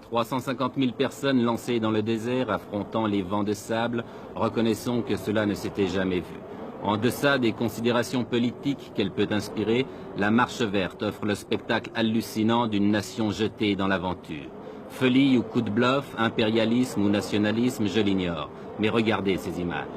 350 000 personnes lancées dans le désert affrontant les vents de sable, reconnaissons que cela ne s'était jamais vu. En deçà des considérations politiques qu'elle peut inspirer, la Marche verte offre le spectacle hallucinant d'une nation jetée dans l'aventure. Folie ou coup de bluff, impérialisme ou nationalisme, je l'ignore. Mais regardez ces images.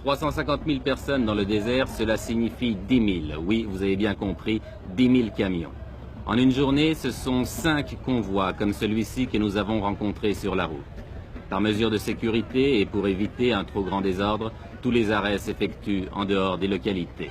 « 350 000 personnes dans le désert, cela signifie 10 000, oui, vous avez bien compris, 10 000 camions. En une journée, ce sont 5 convois comme celui-ci que nous avons rencontré sur la route. Par mesure de sécurité et pour éviter un trop grand désordre, tous les arrêts s'effectuent en dehors des localités.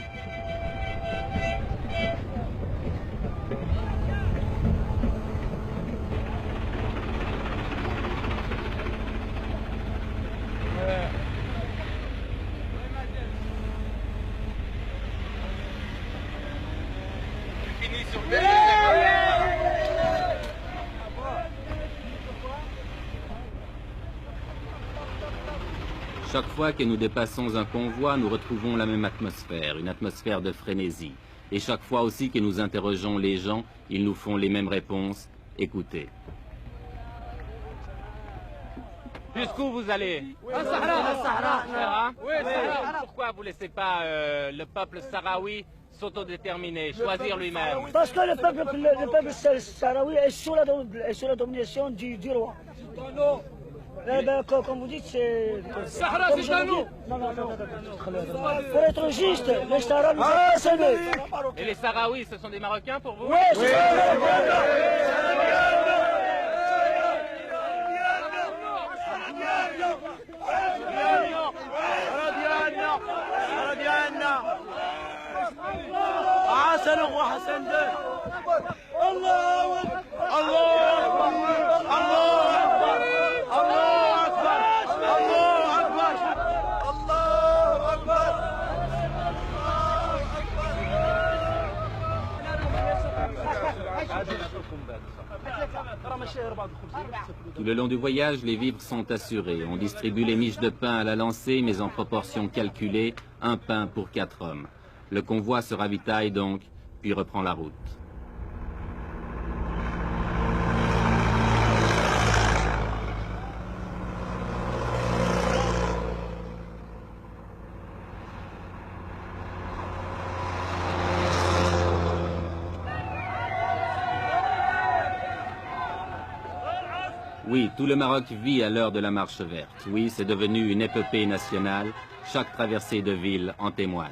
Chaque fois que nous dépassons un convoi, nous retrouvons la même atmosphère, une atmosphère de frénésie. Et chaque fois aussi que nous interrogeons les gens, ils nous font les mêmes réponses. Écoutez. Jusqu'où vous allez? Sahara. Pourquoi vous ne laissez pas le peuple sahraoui s'autodéterminer, choisir lui-même? Parce que le peuple sahraoui est sous la domination du roi. Comme vous dites, c'est... Sahara, c'est à nous. Non. Pour être juste, les Sahara nous ont... Et les Sahraouis, ce sont des Marocains pour vous? Oui, c'est Tout le long du voyage, les vivres sont assurés. On distribue les miches de pain à la lancée, mais en proportion calculée, un pain pour 4 hommes. Le convoi se ravitaille donc, puis reprend la route. Oui, tout le Maroc vit à l'heure de la Marche verte. Oui, c'est devenu une épopée nationale. Chaque traversée de ville en témoigne.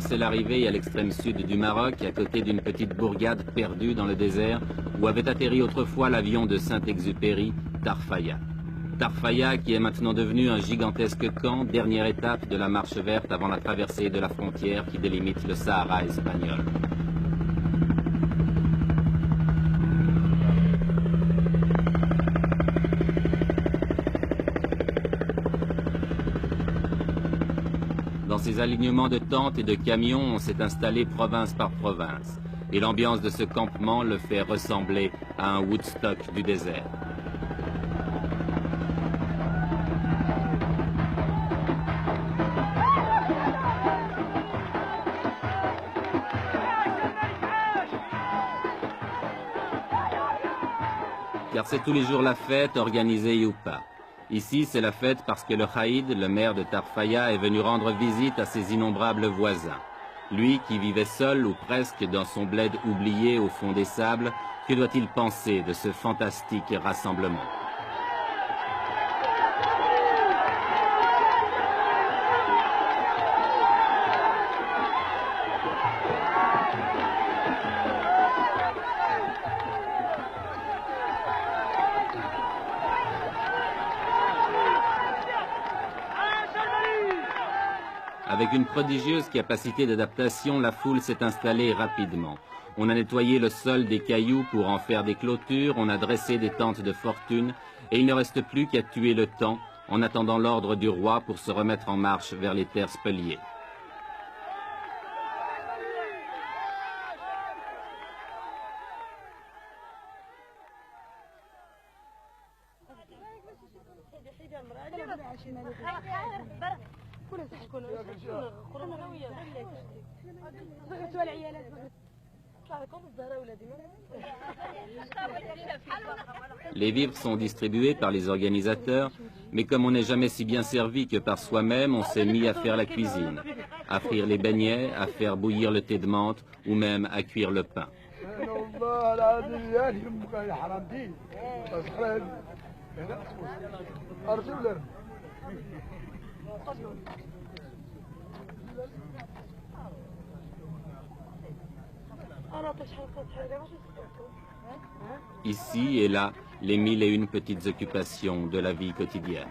C'est l'arrivée à l'extrême sud du Maroc, à côté d'une petite bourgade perdue dans le désert, où avait atterri autrefois l'avion de Saint-Exupéry, Tarfaya. Tarfaya qui est maintenant devenu un gigantesque camp, dernière étape de la Marche verte avant la traversée de la frontière qui délimite le Sahara espagnol. Dans ces alignements de tentes et de camions, on s'est installé province par province. Et l'ambiance de ce campement le fait ressembler à un Woodstock du désert. Car c'est tous les jours la fête, organisée ou pas. Ici, c'est la fête parce que le Khaïd, le maire de Tarfaya, est venu rendre visite à ses innombrables voisins. Lui, qui vivait seul ou presque dans son bled oublié au fond des sables, que doit-il penser de ce fantastique rassemblement ? Avec une prodigieuse capacité d'adaptation, la foule s'est installée rapidement. On a nettoyé le sol des cailloux pour en faire des clôtures, on a dressé des tentes de fortune, et il ne reste plus qu'à tuer le temps en attendant l'ordre du roi pour se remettre en marche vers les terres spoliées. Les vivres sont distribués par les organisateurs, mais comme on n'est jamais si bien servi que par soi-même, on s'est mis à faire la cuisine, à frire les beignets, à faire bouillir le thé de menthe ou même à cuire le pain. Ici et là, les 1001 petites occupations de la vie quotidienne.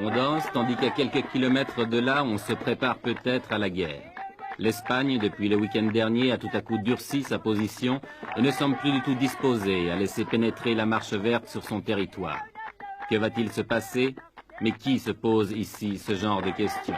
On danse, tandis qu'à quelques kilomètres de là, on se prépare peut-être à la guerre. L'Espagne, depuis le week-end dernier, a tout à coup durci sa position et ne semble plus du tout disposée à laisser pénétrer la marche verte sur son territoire. Que va-t-il se passer? Mais qui se pose ici ce genre de questions?